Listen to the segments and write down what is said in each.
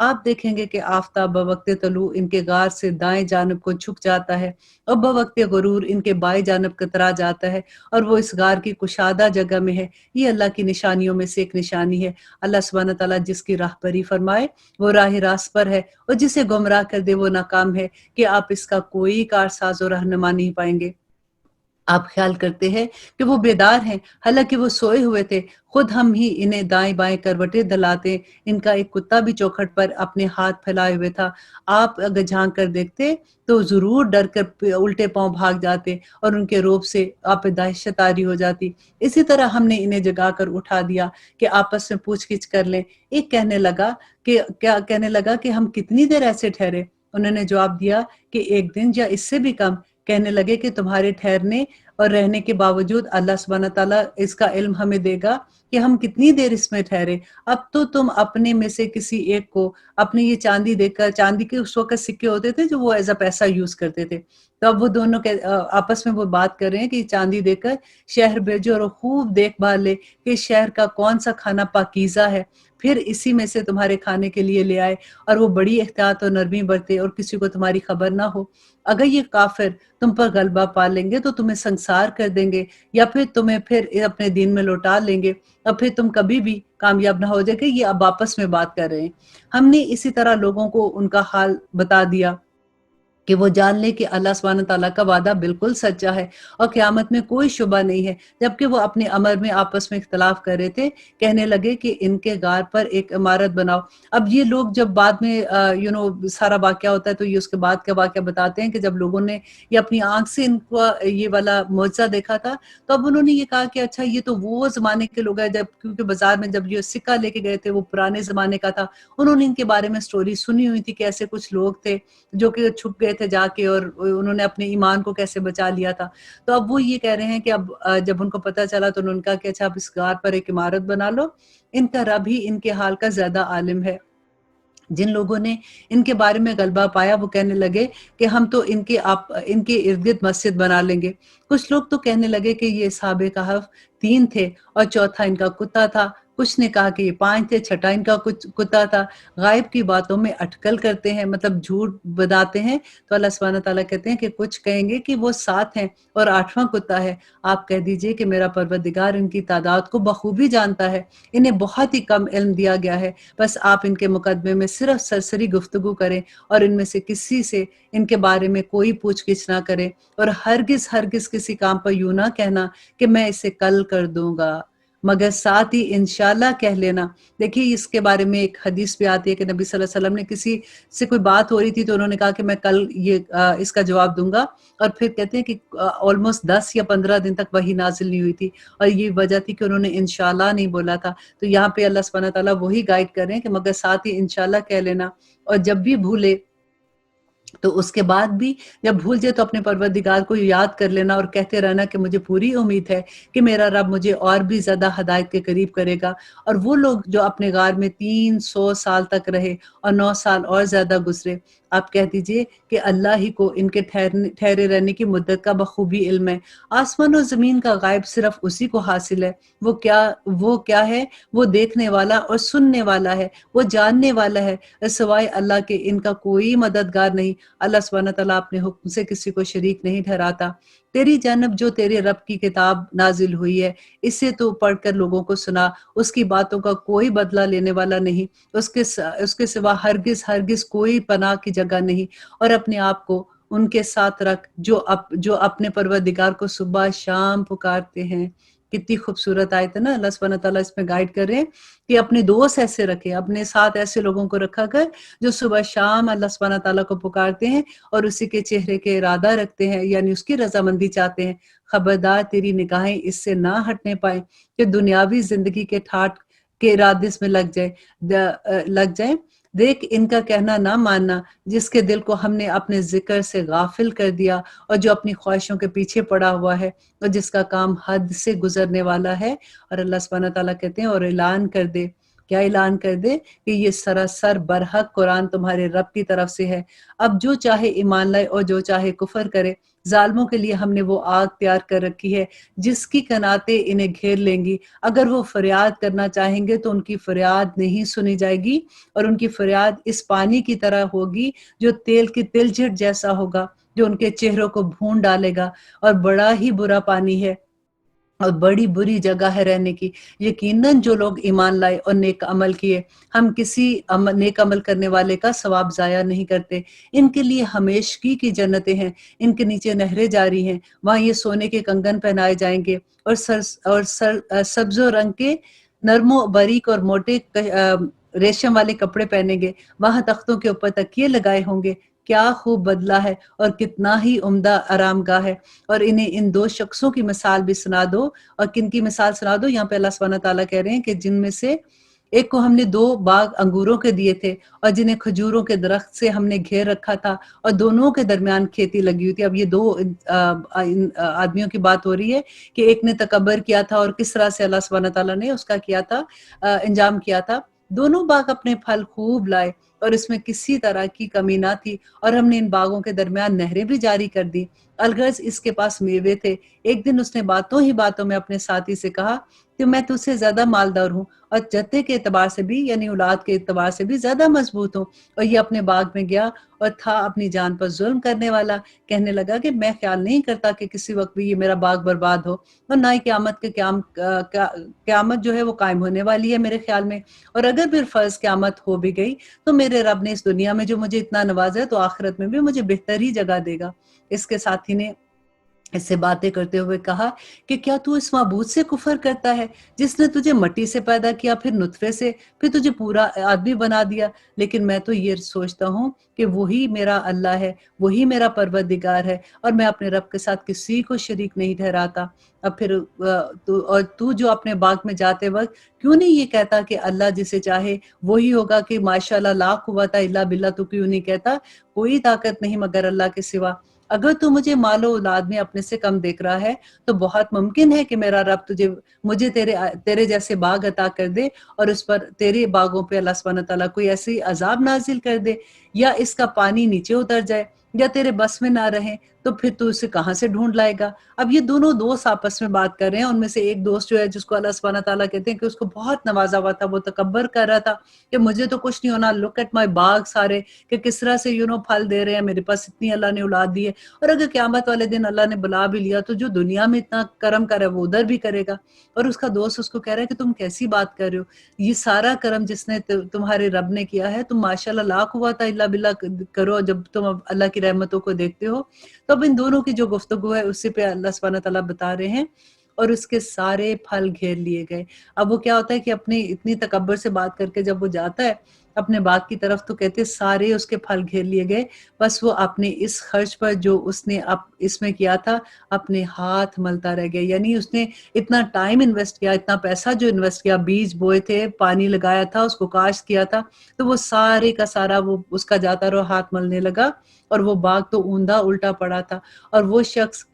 آپ دیکھیں گے کہ آفتاب بوقت طلوع ان کے غار سے دائیں جانب کو جھک جاتا ہے اور بوقت غرور ان کے بائیں جانب کترا جاتا ہے اور وہ اس غار کی کشادہ جگہ میں ہے۔ یہ اللہ کی نشانیوں میں سے ایک نشانی ہے۔ اللہ سبحانہ تعالیٰ جس کی راہبری فرمائے وہ راہ راست پر ہے، اور جسے گمراہ کر دے وہ ناکام ہے کہ آپ اس کا کوئی کارساز و رہنما نہیں پائیں گے۔ آپ خیال کرتے ہیں کہ وہ بیدار ہیں، حالانکہ وہ سوئے ہوئے تھے۔ خود ہم ہی انہیں دائیں بائیں کروٹیں دلاتے۔ ان کا ایک کتا بھی چوکھٹ پر اپنے ہاتھ پھیلائے ہوئے تھا۔ آپ اگر جھانک کر دیکھتے تو ضرور ڈر کر الٹے پاؤں بھاگ جاتے اور ان کے روب سے آپ پہ دہشت طاری ہو جاتی۔ اسی طرح ہم نے انہیں جگا کر اٹھا دیا کہ آپس میں پوچھ گچھ کر لیں۔ ایک کہنے لگا کہ ہم کتنی دیر ایسے ٹھہرے؟ انہوں نے جواب دیا کہ ایک دن یا اس سے بھی کم۔ کہنے لگے کہ تمہارے ٹھہرنے اور رہنے کے باوجود اللہ سبحانہ تعالیٰ اس کا علم ہمیں دے گا کہ ہم کتنی دیر اس میں ٹھہرے۔ اب تو تم اپنے میں سے کسی ایک کو اپنی یہ چاندی دے کر، چاندی کے اس وقت سکے ہوتے تھے جو وہ ایز اے پیسہ یوز کرتے تھے، تو اب وہ دونوں آپس میں وہ بات کر رہے ہیں کہ چاندی دے کر شہر بھیجو اور خوب دیکھ بھال لے کہ شہر کا کون سا کھانا پاکیزہ ہے، پھر اسی میں سے تمہارے کھانے کے لیے لے آئے، اور وہ بڑی احتیاط اور نرمی برتے اور کسی کو تمہاری خبر نہ ہو۔ اگر یہ کافر تم پر غلبہ پا لیں گے تو تمہیں سنسار کر دیں گے، یا پھر تمہیں پھر اپنے دین میں لوٹا لیں گے، اور پھر تم کبھی بھی کامیاب نہ ہو جائے گے۔ یہ اب آپس میں بات کر رہے ہیں۔ ہم نے اسی طرح لوگوں کو ان کا حال بتا دیا کہ وہ جان لے کہ اللہ سبحانہ تعالیٰ کا وعدہ بالکل سچا ہے اور قیامت میں کوئی شبہ نہیں ہے۔ جبکہ وہ اپنے امر میں آپس میں اختلاف کر رہے تھے، کہنے لگے کہ ان کے غار پر ایک عمارت بناؤ۔ اب یہ لوگ جب بعد میں سارا واقعہ ہوتا ہے تو یہ اس کے بعد کا واقعہ بتاتے ہیں کہ جب لوگوں نے یہ اپنی آنکھ سے ان کو یہ والا معجزہ دیکھا تھا، تو اب انہوں نے یہ کہا کہ اچھا یہ تو وہ زمانے کے لوگ ہیں، جب کیونکہ بازار میں جب یہ سکہ لے کے گئے تھے وہ پرانے زمانے کا تھا، انہوں نے ان کے بارے میں سٹوری سنی ہوئی تھی کہ ایسے کچھ لوگ تھے جو کہ چھپ گئے تھے جا کے، اور انہوں نے اپنے ایمان کو کیسے بچا لیا تھا۔ تو اب وہ یہ کہہ رہے ہیں کہ اب جب ان کو پتہ چلا تو انہوں نے کہا کہ اچھا اب اس غار پر ایک عمارت بنا لو، ان کا رب ہی ان کے حال کا زیادہ عالم ہے۔ جن لوگوں نے ان کے بارے میں غلبہ پایا وہ کہنے لگے کہ ہم تو ان کے ارد گرد مسجد بنا لیں گے۔ کچھ لوگ تو کہنے لگے کہ یہ اصحاب کہف 3 تھے اور چوتھا ان کا کتا تھا۔ کچھ نے کہا کہ یہ 5 تھے، چھٹا ان کا کتا تھا۔ غائب کی باتوں میں اٹکل کرتے ہیں، مطلب جھوٹ بتاتے ہیں۔ تو اللہ سبحانہ تعالیٰ کہتے ہیں کہ کچھ کہیں گے کہ وہ 7 ہیں اور 8واں کتا ہے۔ آپ کہہ دیجئے کہ میرا پروردگار ان کی تعداد کو بخوبی جانتا ہے، انہیں بہت ہی کم علم دیا گیا ہے۔ بس آپ ان کے مقدمے میں صرف سرسری گفتگو کریں اور ان میں سے کسی سے ان کے بارے میں کوئی پوچھ گچھ نہ کریں، اور ہرگز کسی کام پر یوں نہ کہنا کہ میں اسے کل کر دوں گا، مگر ساتھ ہی انشاءاللہ کہہ لینا۔ دیکھیے اس کے بارے میں ایک حدیث بھی آتی ہے کہ نبی صلی اللہ علیہ وسلم نے کسی سے کوئی بات ہو رہی تھی تو انہوں نے کہا کہ میں کل اس کا جواب دوں گا، اور پھر کہتے ہیں کہ آلموسٹ 10 یا 15 دن تک وحی نازل نہیں ہوئی تھی، اور یہ وجہ تھی کہ انہوں نے انشاءاللہ نہیں بولا تھا۔ تو یہاں پہ اللہ سبحانہ تعالیٰ وہی گائیڈ کر رہے ہیں کہ مگر ساتھ ہی انشاءاللہ کہہ لینا، اور جب بھی بھولے تو اس کے بعد بھی جب بھول جائے تو اپنے پروردگار کو یاد کر لینا اور کہتے رہنا کہ مجھے پوری امید ہے کہ میرا رب مجھے اور بھی زیادہ ہدایت کے قریب کرے گا۔ اور وہ لوگ جو اپنے غار میں 300 سال تک رہے اور 9 سال اور زیادہ گزرے، آپ کہہ دیجئے کہ اللہ ہی کو ان کے ٹھہرے رہنے کی مدت کا بخوبی علم ہے۔ آسمان و زمین کا غائب صرف اسی کو حاصل ہے۔ وہ کیا ہے؟ وہ دیکھنے والا اور سننے والا ہے، وہ جاننے والا ہے۔ سوائے اللہ کے ان کا کوئی مددگار نہیں۔ اللہ سبحانہ تعالیٰ اپنے حکم سے کسی کو شریک نہیں ٹھہراتا۔ تیری جانب جو تیرے رب کی کتاب نازل ہوئی ہے، اسے تو پڑھ کر لوگوں کو سنا، اس کی باتوں کا کوئی بدلہ لینے والا نہیں، اس کے سوا ہرگز کوئی پناہ کی جگہ نہیں، اور اپنے آپ کو ان کے ساتھ رکھ جو اپنے پروردگار کو صبح شام پکارتے ہیں۔ کتنی خوبصورت آیت ہے نا۔ اللہ سبحانہ تعالیٰ اس میں گائیڈ کر رہے ہیں کہ اپنے دوست ایسے رکھے، اپنے ساتھ ایسے لوگوں کو رکھا کر جو صبح شام اللہ سبحانہ تعالیٰ کو پکارتے ہیں اور اسی کے چہرے کے ارادہ رکھتے ہیں، یعنی اس کی رضامندی چاہتے ہیں۔ خبردار تیری نگاہیں اس سے نہ ہٹنے پائیں کہ دنیاوی زندگی کے ٹھاٹ کے ارادے میں لگ جائیں۔ دیکھ ان کا کہنا نہ ماننا، جس کے دل کو ہم نے اپنے ذکر سے غافل کر دیا اور جو اپنی خواہشوں کے پیچھے پڑا ہوا ہے اور جس کا کام حد سے گزرنے والا ہے۔ اور اللہ سبحانہ تعالیٰ کہتے ہیں اور اعلان کر دے کیا اعلان کر دے کہ یہ سراسر برحق قرآن تمہارے رب کی طرف سے ہے۔ اب جو چاہے ایمان لائے اور جو چاہے کفر کرے، ظالموں کے لیے ہم نے وہ آگ تیار کر رکھی ہے جس کی کناتیں انہیں گھیر لیں گی۔ اگر وہ فریاد کرنا چاہیں گے تو ان کی فریاد نہیں سنی جائے گی، اور ان کی فریاد اس پانی کی طرح ہوگی جو تیل کی تلچھٹ جیسا ہوگا، جو ان کے چہروں کو بھون ڈالے گا، اور بڑا ہی برا پانی ہے اور بڑی بری جگہ ہے رہنے کی۔ یقیناً جو لوگ ایمان لائے اور نیک عمل کیے، ہم کسی نیک عمل کرنے والے کا ثواب ضائع نہیں کرتے۔ ان کے لیے ہمیشگی کی جنتیں ہیں، ان کے نیچے نہریں جاری ہیں، وہاں یہ سونے کے کنگن پہنائے جائیں گے اور سبز و رنگ کے نرم و باریک اور موٹے ریشم والے کپڑے پہنیں گے، وہاں تختوں کے اوپر تکیے لگائے ہوں گے۔ کیا خوب بدلہ ہے اور کتنا ہی عمدہ آرام گاہ ہے۔ اور انہیں ان دو شخصوں کی مثال بھی سنا دو۔ اور کن کی مثال سنا دو؟ یہاں پہ اللہ سبحانہ تعالیٰ کہہ رہے ہیں کہ جن میں سے ایک کو ہم نے 2 باغ انگوروں کے دیے تھے، اور جنہیں کھجوروں کے درخت سے ہم نے گھیر رکھا تھا، اور دونوں کے درمیان کھیتی لگی ہوئی تھی۔ اب یہ 2 آدمیوں کی بات ہو رہی ہے کہ ایک نے تکبر کیا تھا اور کس طرح سے اللہ سبحانہ تعالیٰ نے اس کا کیا تھا، انجام کیا تھا۔ دونوں باغ اپنے پھل خوب لائے اور اس میں کسی طرح کی کمی نہ تھی، اور ہم نے ان باغوں کے درمیان نہریں بھی جاری کر دی۔ الغرض اس کے پاس میوے تھے۔ ایک دن اس نے باتوں ہی باتوں میں اپنے ساتھی سے کہا کہ میں تجھ سے زیادہ مالدار ہوں، اور جتے کے اعتبار سے بھی، یعنی اولاد کے اعتبار سے بھی زیادہ مضبوط ہوں۔ اور یہ اپنے باغ میں گیا اور تھا اپنی جان پر ظلم کرنے والا۔ کہنے لگا کہ میں خیال نہیں کرتا کہ کسی وقت بھی یہ میرا باغ برباد ہو، اور نہ ہی قیامت جو ہے وہ قائم ہونے والی ہے میرے خیال میں۔ اور اگر پھر فرض قیامت ہو بھی گئی تو میرے رب نے اس دنیا میں جو مجھے اتنا نوازا ہے تو آخرت میں بھی مجھے بہتر ہی جگہ دے گا۔ اس کے ساتھی نے اس سے باتیں کرتے ہوئے کہا کہ کیا تو اس معبود سے کفر کرتا ہے جس نے تجھے مٹی سے پیدا کیا، پھر نطفے سے، پھر تجھے پورا آدمی بنا دیا؟ لیکن میں تو یہ سوچتا ہوں کہ وہی میرا اللہ ہے، وہی میرا پروردگار ہے، اور میں اپنے رب کے ساتھ کسی کو شریک نہیں ٹھہراتا۔ اب پھر تو جو اپنے باغ میں جاتے وقت کیوں نہیں یہ کہتا کہ اللہ جسے چاہے وہی ہوگا، کہ ماشاءاللہ لا قوت الا باللہ تو کیوں نہیں کہتا کوئی طاقت نہیں مگر اللہ کے سوا؟ اگر تو مجھے مال و اولاد میں اپنے سے کم دیکھ رہا ہے تو بہت ممکن ہے کہ میرا رب مجھے تیرے جیسے باغ عطا کر دے، اور اس پر تیرے باغوں پہ اللہ سبحانہ تعالیٰ کوئی ایسی عذاب نازل کر دے، یا اس کا پانی نیچے اتر جائے، یا تیرے بس میں نہ رہے، تو پھر تو اسے کہاں سے ڈھونڈ لائے گا؟ اب یہ دونوں دوست آپس میں بات کر رہے ہیں۔ ان میں سے ایک دوست جو ہے، جس کو اللہ سبحانہ تعالیٰ کہتے ہیں کہ اس کو بہت نوازا ہوا تھا، وہ تکبر کر رہا تھا کہ مجھے تو کچھ نہیں ہونا، لک ایٹ مائی باغ سارے، کہ کس طرح سے پھل دے رہے ہیں، میرے پاس اتنی اللہ نے اولاد دی ہے، اور اگر قیامت والے دن اللہ نے بلا بھی لیا تو جو دنیا میں اتنا کرم کرے وہ ادھر بھی کرے گا۔ اور اس کا دوست اس کو کہہ رہا ہے کہ تم کیسی بات کر رہے ہو، یہ سارا کرم جس نے تمہارے رب نے کیا ہے، تم ماشاءاللہ لا قوت الا باللہ کرو جب تم اللہ کی رحمتوں کو دیکھتے ہو۔ تو اب ان دونوں کی جو گفتگو ہے اسی پہ اللہ سبحانہ تعالیٰ بتا رہے ہیں، اور اس کے سارے پھل گھیر لیے گئے۔ اب وہ کیا ہوتا ہے کہ اپنی اتنی تکبر سے بات کر کے جب وہ جاتا ہے اپنے باغ کی طرف تو کہتے سارے اس کے پھل گھیر لیے گئے، بس وہ اپنے اس خرچ پر جو اس نے اس میں کیا تھا اپنے ہاتھ ملتا رہ گیا۔ یعنی اس نے اتنا ٹائم انویسٹ کیا، اتنا پیسہ جو انویسٹ کیا، بیج بوئے تھے، پانی لگایا تھا، اس کو کاشت کیا تھا، تو وہ سارے کا سارا وہ اس کا جاتا رہا، ہاتھ ملنے لگا، اور وہ باغ تو اوندا الٹا پڑا تھا۔ اور وہ شخص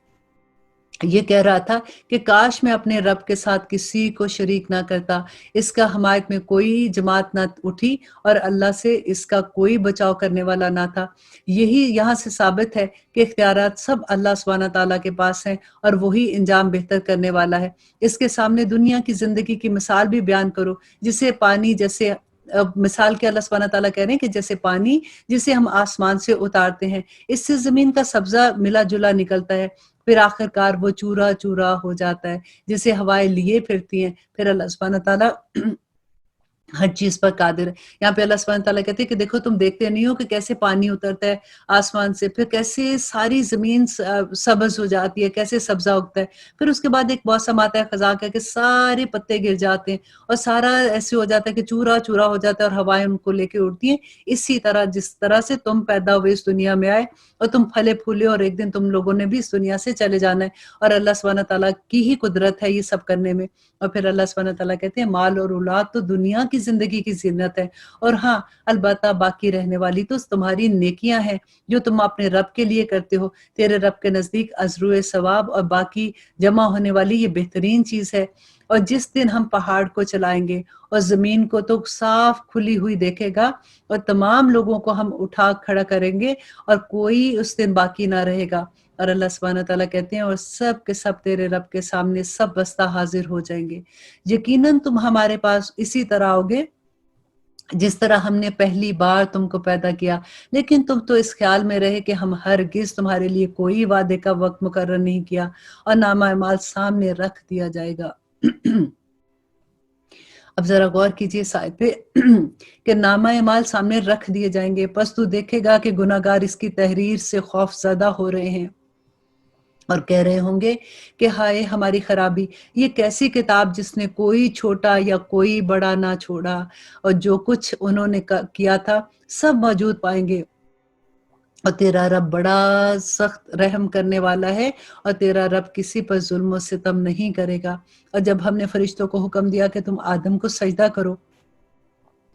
یہ کہہ رہا تھا کہ کاش میں اپنے رب کے ساتھ کسی کو شریک نہ کرتا، اس کا حمایت میں کوئی جماعت نہ اٹھی، اور اللہ سے اس کا کوئی بچاؤ کرنے والا نہ تھا۔ یہی یہاں سے ثابت ہے کہ اختیارات سب اللہ سبحانہ تعالیٰ کے پاس ہیں، اور وہی انجام بہتر کرنے والا ہے۔ اس کے سامنے دنیا کی زندگی کی مثال بھی بیان کرو، جسے پانی جیسے مثال کے اللہ سبحانہ تعالیٰ کہہ رہے ہیں کہ جیسے پانی جسے ہم آسمان سے اتارتے ہیں، اس سے زمین کا سبزہ ملا جلا نکلتا ہے، پھر آخر کار وہ چورا چورا ہو جاتا ہے، جسے ہوائیں لیے پھرتی ہیں۔ پھر اللہ سبحانہ تعالیٰ ہر چیز پر قادر ہے۔ یہاں پہ اللہ سبحانہ تعالیٰ کہتے ہیں کہ دیکھو تم دیکھتے نہیں ہو کہ کیسے پانی اترتا ہے آسمان سے، پھر کیسے ساری زمین سبز ہو جاتی ہے، کیسے سبزہ اگتا ہے، پھر اس کے بعد ایک موسم آتا ہے خزاں کا کہ سارے پتے گر جاتے ہیں اور سارا ایسے ہو جاتا ہے کہ چورا چورا ہو جاتا ہے اور ہوائیں ان کو لے کے اڑتی ہیں۔ اسی طرح جس طرح سے تم پیدا ہوئے اس دنیا میں آئے اور تم پھلے پھولے، اور ایک دن تم لوگوں نے بھی اس دنیا سے چلے جانا ہے، اور اللہ سبحانہ تعالیٰ کی ہی قدرت ہے یہ سب کرنے میں۔ اور پھر اللہ سبحانہ تعالیٰ کہتے ہیں مال اور اولاد تو دنیا کی زندگی کی زینت ہے، اور ہاں البتہ باقی رہنے والی تو تمہاری نیکیاں ہیں جو تم اپنے رب کے لیے کرتے ہو۔ تیرے رب کے نزدیک ازرو ثواب اور باقی جمع ہونے والی یہ بہترین چیز ہے۔ اور جس دن ہم پہاڑ کو چلائیں گے اور زمین کو تو صاف کھلی ہوئی دیکھے گا اور تمام لوگوں کو ہم اٹھا کھڑا کریں گے اور کوئی اس دن باقی نہ رہے گا۔ اور اللہ سبحانہ تعالیٰ کہتے ہیں اور سب کے سب تیرے رب کے سامنے سب بستہ حاضر ہو جائیں گے۔ یقیناً تم ہمارے پاس اسی طرح ہوگے جس طرح ہم نے پہلی بار تم کو پیدا کیا، لیکن تم تو اس خیال میں رہے کہ ہم ہرگز تمہارے لیے کوئی وعدے کا وقت مقرر نہیں کیا اور نامہ اعمال سامنے رکھ دیا جائے گا۔ اب ذرا غور کیجئے اس آیت پہ کہ نامہ اعمال سامنے رکھ دیے جائیں گے، پس تو دیکھے گا کہ گناہگار اس کی تحریر سے خوف زدہ ہو رہے ہیں اور کہہ رہے ہوں گے کہ ہائے ہماری خرابی، یہ کیسی کتاب جس نے کوئی چھوٹا یا کوئی بڑا نہ چھوڑا، اور جو کچھ انہوں نے کیا تھا سب موجود پائیں گے، اور تیرا رب بڑا سخت رحم کرنے والا ہے اور تیرا رب کسی پر ظلم و ستم نہیں کرے گا۔ اور جب ہم نے فرشتوں کو حکم دیا کہ تم آدم کو سجدہ کرو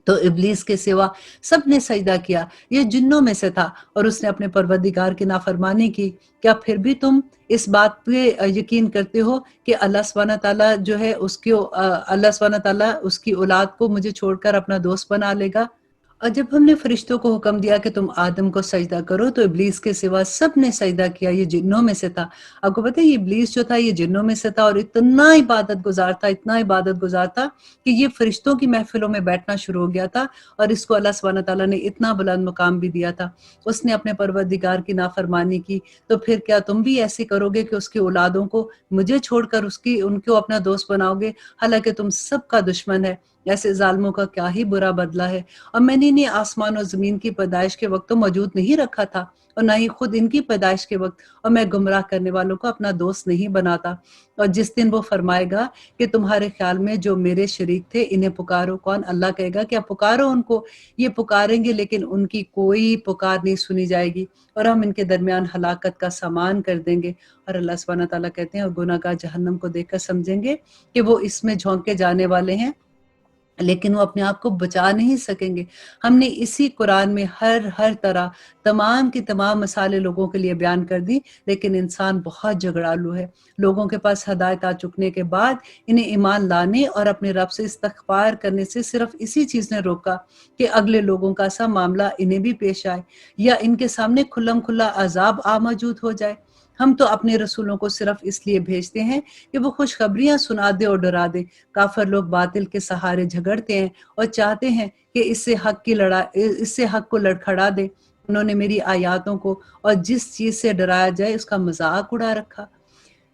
تو ابلیس کے سوا سب نے سجدہ کیا، یہ جنوں میں سے تھا اور اس نے اپنے پروردگار کی نافرمانی کی۔ کیا پھر بھی تم اس بات پہ یقین کرتے ہو کہ اللہ سبحانہ تعالیٰ جو ہے اللہ سبحانہ تعالیٰ اس کی اولاد کو مجھے چھوڑ کر اپنا دوست بنا لے گا؟ اور جب ہم نے فرشتوں کو حکم دیا کہ تم آدم کو سجدہ کرو تو ابلیس کے سوا سب نے سجدہ کیا، یہ جنوں میں سے تھا۔ آپ کو پتہ ہے یہ ابلیس جو تھا یہ جنوں میں سے تھا اور اتنا عبادت گزار تھا، اتنا عبادت گزار تھا کہ یہ فرشتوں کی محفلوں میں بیٹھنا شروع ہو گیا تھا، اور اس کو اللہ سبحانہ تعالیٰ نے اتنا بلند مقام بھی دیا تھا۔ اس نے اپنے پروردگار کی نافرمانی کی، تو پھر کیا تم بھی ایسے کرو گے کہ اس کی اولادوں کو مجھے چھوڑ کر ان کو اپنا دوست بناؤ گے، حالانکہ تم سب کا دشمن ہے؟ ایسے ظالموں کا کیا ہی برا بدلہ ہے۔ اور میں نے انہیں آسمان اور زمین کی پیدائش کے وقت تو موجود نہیں رکھا تھا اور نہ ہی خود ان کی پیدائش کے وقت، اور میں گمراہ کرنے والوں کو اپنا دوست نہیں بناتا۔ اور جس دن وہ فرمائے گا کہ تمہارے خیال میں جو میرے شریک تھے انہیں پکارو، کون؟ اللہ کہے گا کہ اب پکارو ان کو، یہ پکاریں گے لیکن ان کی کوئی پکار نہیں سنی جائے گی، اور ہم ان کے درمیان ہلاکت کا سامان کر دیں گے۔ اور اللہ سبحانہ تعالیٰ کہتے ہیں اور گناہگار جہنم کو دیکھ کر سمجھیں گے کہ وہ اس میں جھونکے جانے والے ہیں، لیکن وہ اپنے آپ کو بچا نہیں سکیں گے۔ ہم نے اسی قرآن میں ہر طرح تمام کی تمام مثالیں لوگوں کے لیے بیان کر دی، لیکن انسان بہت جھگڑالو ہے۔ لوگوں کے پاس ہدایت آ چکنے کے بعد انہیں ایمان لانے اور اپنے رب سے استغفار کرنے سے صرف اسی چیز نے روکا کہ اگلے لوگوں کا سا معاملہ انہیں بھی پیش آئے یا ان کے سامنے کھلم کھلا عذاب موجود ہو جائے۔ ہم تو اپنے رسولوں کو صرف اس لیے بھیجتے ہیں کہ وہ خوشخبریاں سنا دے اور ڈرا دے۔ کافر لوگ باطل کے سہارے جھگڑتے ہیں اور چاہتے ہیں کہ اس سے حق کو لڑکھڑا دے۔ انہوں نے میری آیاتوں کو اور جس چیز سے ڈرایا جائے اس کا مذاق اڑا رکھا۔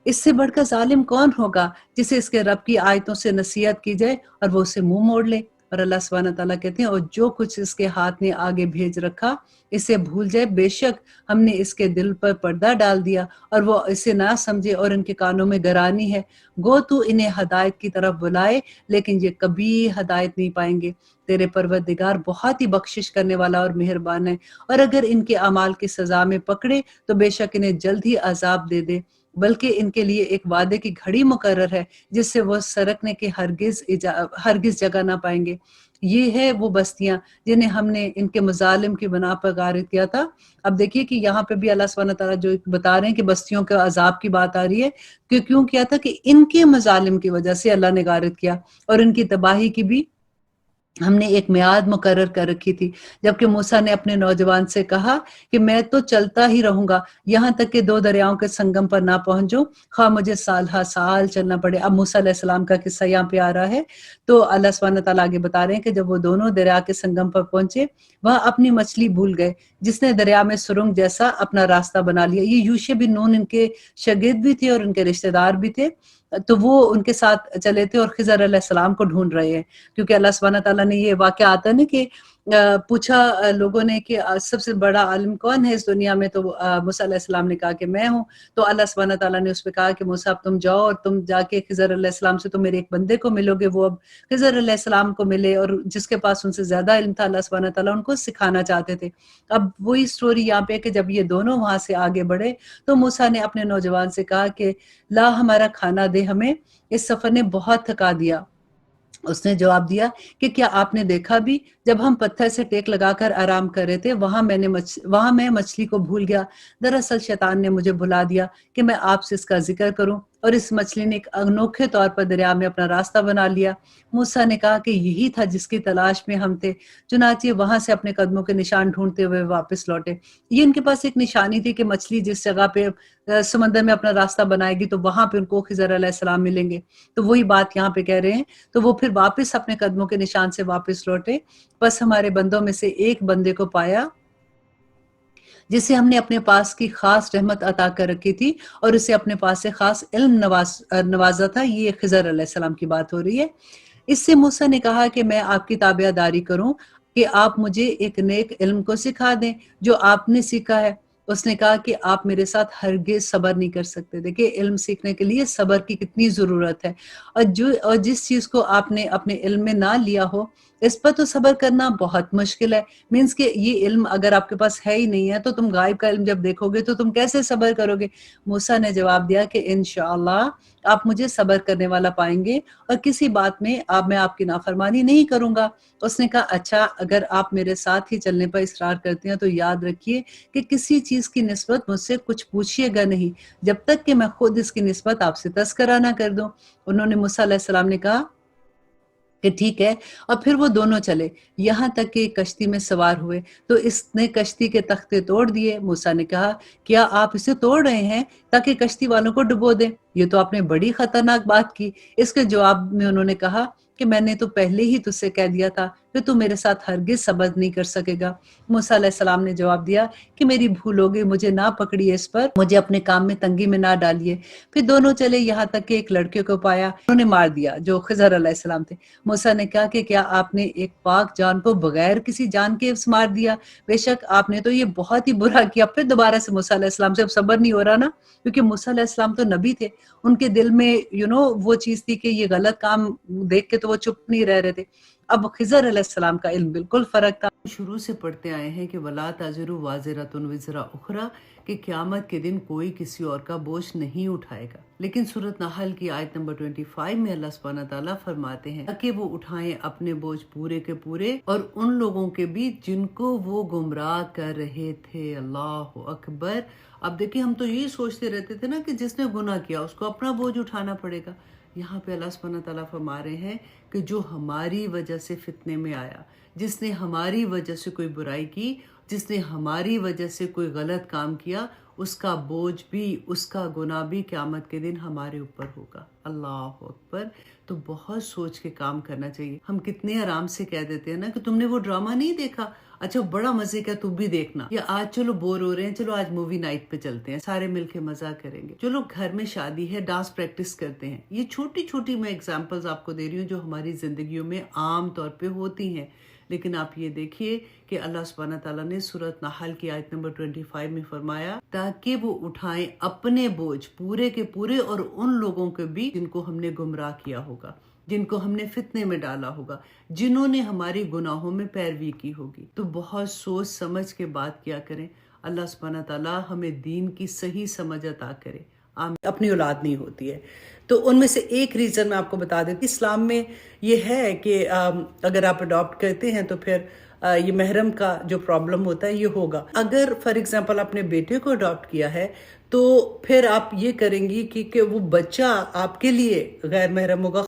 اس سے بڑھ کر ظالم کون ہوگا جسے اس کے رب کی آیتوں سے نصیحت کی جائے اور وہ اسے منہ موڑ لے۔ اور اللہ سبحانہ تعالیٰ کہتے ہیں اور جو کچھ اس کے ہاتھ نے آگے بھیج رکھا اسے بھول جائے، بے شک ہم نے اس کے دل پر پردہ ڈال دیا اور وہ اسے نہ سمجھے اور ان کے کانوں میں گرانی ہے۔ گو تو انہیں ہدایت کی طرف بلائے لیکن یہ کبھی ہدایت نہیں پائیں گے۔ تیرے پروردگار بہت ہی بخشش کرنے والا اور مہربان ہے، اور اگر ان کے اعمال کی سزا میں پکڑے تو بے شک انہیں جلد ہی عذاب دے دے، بلکہ ان کے لیے ایک وعدے کی گھڑی مقرر ہے جس سے وہ سرکنے کے ہرگز جگہ نہ پائیں گے۔ یہ ہے وہ بستیاں جنہیں ہم نے ان کے مظالم کی بنا پر غارت کیا تھا۔ اب دیکھیے کہ یہاں پہ بھی اللہ سبحانہ تعالیٰ جو بتا رہے ہیں کہ بستیوں کے عذاب کی بات آ رہی ہے کہ کیوں کیا تھا کہ ان کے مظالم کی وجہ سے اللہ نے غارت کیا، اور ان کی تباہی کی بھی ہم نے ایک میعاد مقرر کر رکھی تھی۔ جبکہ موسیٰ نے اپنے نوجوان سے کہا کہ میں تو چلتا ہی رہوں گا یہاں تک کہ دو دریاؤں کے سنگم پر نہ پہنچوں، خواہ مجھے سال ہا سال چلنا پڑے۔ اب موسیٰ علیہ السلام کا قصہ یہاں پہ آ رہا ہے، تو اللہ سبحانہ تعالیٰ آگے بتا رہے ہیں کہ جب وہ دونوں دریا کے سنگم پر پہنچے وہاں اپنی مچھلی بھول گئے، جس نے دریا میں سرنگ جیسا اپنا راستہ بنا لیا۔ یہ یوشع بن نون ان کے شاگرد بھی تھے اور ان کے رشتہ دار بھی تھے، تو وہ ان کے ساتھ چلے تھے اور خضر علیہ السلام کو ڈھونڈ رہے ہیں، کیونکہ اللہ سبحانہ تعالیٰ نے یہ واقعہ آتا ہے نا کہ پوچھا لوگوں نے کہ سب سے بڑا عالم کون ہے اس دنیا میں، تو موسیٰ علیہ السلام نے کہا کہ میں ہوں۔ تو اللہ سبحانہ تعالیٰ نے اس پہ کہا کہ موسیٰ اب تم جاؤ اور تم جا کے خضر علیہ السلام سے تم میرے ایک بندے کو ملو گے۔ وہ اب خضر علیہ السلام کو ملے اور جس کے پاس ان سے زیادہ علم تھا اللہ سبحانہ تعالیٰ ان کو سکھانا چاہتے تھے۔ اب وہی سٹوری یہاں پہ کہ جب یہ دونوں وہاں سے آگے بڑھے تو موسیٰ نے اپنے نوجوان سے کہا کہ لا ہمارا کھانا دے ہمیں، اس سفر نے بہت تھکا دیا۔ اس نے جواب دیا کہ کیا آپ نے دیکھا بھی جب ہم پتھر سے ٹیک لگا کر آرام کر رہے تھے وہاں میں مچھلی کو بھول گیا۔ دراصل شیطان نے مجھے بھلا دیا کہ میں آپ سے اس کا ذکر کروں، اور اس مچھلی نے ایک انوکھے طور پر دریا میں اپنا راستہ بنا لیا۔ موسیٰ نے کہا کہ یہی تھا جس کی تلاش میں ہم تھے، چنانچہ وہاں سے اپنے قدموں کے نشان ڈھونڈتے ہوئے واپس لوٹے۔ یہ ان کے پاس ایک نشانی تھی کہ مچھلی جس جگہ پہ سمندر میں اپنا راستہ بنائے گی تو وہاں پہ ان کو خضر علیہ السلام ملیں گے۔ تو وہی بات یہاں پہ کہہ رہے ہیں، تو وہ پھر واپس اپنے قدموں کے نشان سے واپس لوٹے۔ بس ہمارے بندوں میں سے ایک بندے کو پایا جسے ہم نے اپنے پاس کی خاص رحمت عطا کر رکھی تھی اور اسے اپنے پاس سے خاص علم نوازا تھا۔ یہ خضر علیہ السلام کی بات ہو رہی ہے۔ اس سے موسیٰ نے کہا کہ میں آپ کی تابع داری کروں کہ آپ مجھے ایک نیک علم کو سکھا دیں جو آپ نے سیکھا ہے۔ اس نے کہا کہ آپ میرے ساتھ ہرگز صبر نہیں کر سکتے۔ دیکھیں علم سیکھنے کے لیے صبر کی کتنی ضرورت ہے، اور جس چیز کو آپ نے اپنے علم میں نہ لیا ہو اس پر تو صبر کرنا بہت مشکل ہے۔ مینس کہ یہ علم اگر آپ کے پاس ہے ہی نہیں ہے تو تم غائب کا علم جب دیکھو گے تو تم کیسے صبر کرو گے؟ موسیٰ نے جواب دیا کہ انشاءاللہ آپ مجھے صبر کرنے والا پائیں گے اور کسی بات میں میں آپ کی نافرمانی نہیں کروں گا۔ اس نے کہا اچھا، اگر آپ میرے ساتھ ہی چلنے پر اصرار کرتے ہیں تو یاد رکھیے کہ کسی چیز کی نسبت مجھ سے کچھ پوچھیے گا نہیں جب تک کہ میں خود اس کی نسبت آپ سے تذکرہ نہ کر دوں۔ انہوں نے موسیٰ علیہ السلام نے کہا کہ ٹھیک ہے، اور پھر وہ دونوں چلے یہاں تک کہ کشتی میں سوار ہوئے تو اس نے کشتی کے تختے توڑ دیے۔ موسیٰ نے کہا کیا آپ اسے توڑ رہے ہیں تاکہ کشتی والوں کو ڈبو دیں؟ یہ تو آپ نے بڑی خطرناک بات کی۔ اس کے جواب میں انہوں نے کہا کہ میں نے تو پہلے ہی تجھ سے کہہ دیا تھا کہ تو میرے ساتھ ہرگز صبر نہیں کر سکے گا۔ موسیٰ علیہ السلام نے جواب دیا کہ میری بھول ہو گئی، مجھے نہ پکڑیے، اس پر مجھے اپنے کام میں تنگی میں نہ ڈالیے۔ پھر دونوں چلے یہاں تک کہ ایک لڑکے کو پایا، انہوں نے مار دیا جو خضر علیہ السلام تھے۔ موسیٰ نے کہا کہ کیا آپ نے ایک پاک جان کو بغیر کسی جان کے مار دیا؟ بے شک آپ نے تو یہ بہت ہی برا کیا۔ پھر دوبارہ سے موسیٰ علیہ السلام سے اب صبر نہیں ہو رہا نا، کیونکہ موسیٰ علیہ السلام تو نبی تھے، ان کے دل میں وہ چیز تھی کہ یہ غلط کام دیکھ کے تو وہ چپ نہیں رہ رہے تھے۔ اب خضر علیہ السلام کا علم بالکل فرق تھا۔ شروع سے پڑھتے آئے ہیں کہ وَلَا تَزِرُ وَازِرَةٌ وِزْرَ أُخْرَى، کہ قیامت کے دن کوئی کسی اور کا بوجھ نہیں اٹھائے گا۔ لیکن سورۃ نحل کی آیت نمبر 25 میں اللہ سبحانہ تعالیٰ فرماتے ہیں کہ وہ اٹھائیں اپنے بوجھ پورے کے پورے اور ان لوگوں کے بھی جن کو وہ گمراہ کر رہے تھے۔ اللہ اکبر۔ اب دیکھیں ہم تو یہی سوچتے رہتے تھے نا کہ جس نے گناہ کیا اس کو اپنا بوجھ اٹھانا پڑے گا۔ یہاں پہ اللہ سبحانہ تعالیٰ فرما رہے ہیں کہ جو ہماری وجہ سے فتنے میں آیا، جس نے ہماری وجہ سے کوئی برائی کی، جس نے ہماری وجہ سے کوئی غلط کام کیا، اس کا بوجھ بھی، اس کا گناہ بھی قیامت کے دن ہمارے اوپر ہوگا۔ اللہ اکبر۔ تو بہت سوچ کے کام کرنا چاہیے۔ ہم کتنے آرام سے کہہ دیتے ہیں نا کہ تم نے وہ ڈرامہ نہیں دیکھا، اچھا بڑا مزے کا، تم بھی دیکھنا، یا آج چلو بور ہو رہے ہیں، چلو آج مووی نائٹ پہ چلتے ہیں، سارے مل کے مزہ کریں گے، چلو گھر میں شادی ہے ڈانس پریکٹس کرتے ہیں۔ یہ چھوٹی چھوٹی میں ایگزامپلز آپ کو دے رہی ہوں جو ہماری زندگیوں میں عام طور پہ ہوتی ہیں۔ لیکن آپ یہ دیکھیے کہ اللہ سبحانہ تعالیٰ نے سورۃ نحل کی آیت نمبر 25 میں فرمایا تاکہ وہ اٹھائیں اپنے بوجھ پورے کے پورے اور ان لوگوں کے بھی جن کو ہم نے گمراہ کیا ہوگا، جن کو ہم نے فتنے میں ڈالا ہوگا، جنہوں نے ہماری گناہوں میں پیروی کی ہوگی۔ تو بہت سوچ سمجھ کے بات کیا کریں۔ اللہ سبحانہ تعالیٰ ہمیں دین کی صحیح سمجھ عطا کرے۔ اپنی اولاد نہیں ہوتی ہے تو ان میں سے ایک ریزن میں آپ کو بتا دیتی، اسلام میں یہ ہے کہ اگر آپ اڈاپٹ کرتے ہیں تو پھر یہ محرم کا جو پرابلم ہوتا ہے یہ ہوگا۔ اگر فار ایگزامپل اپنے بیٹے کو اڈاپٹ کیا ہے تو پھر آپ یہ کریں گی کہ وہ بچہ آپ کے لیے غیر محرم ہوگا۔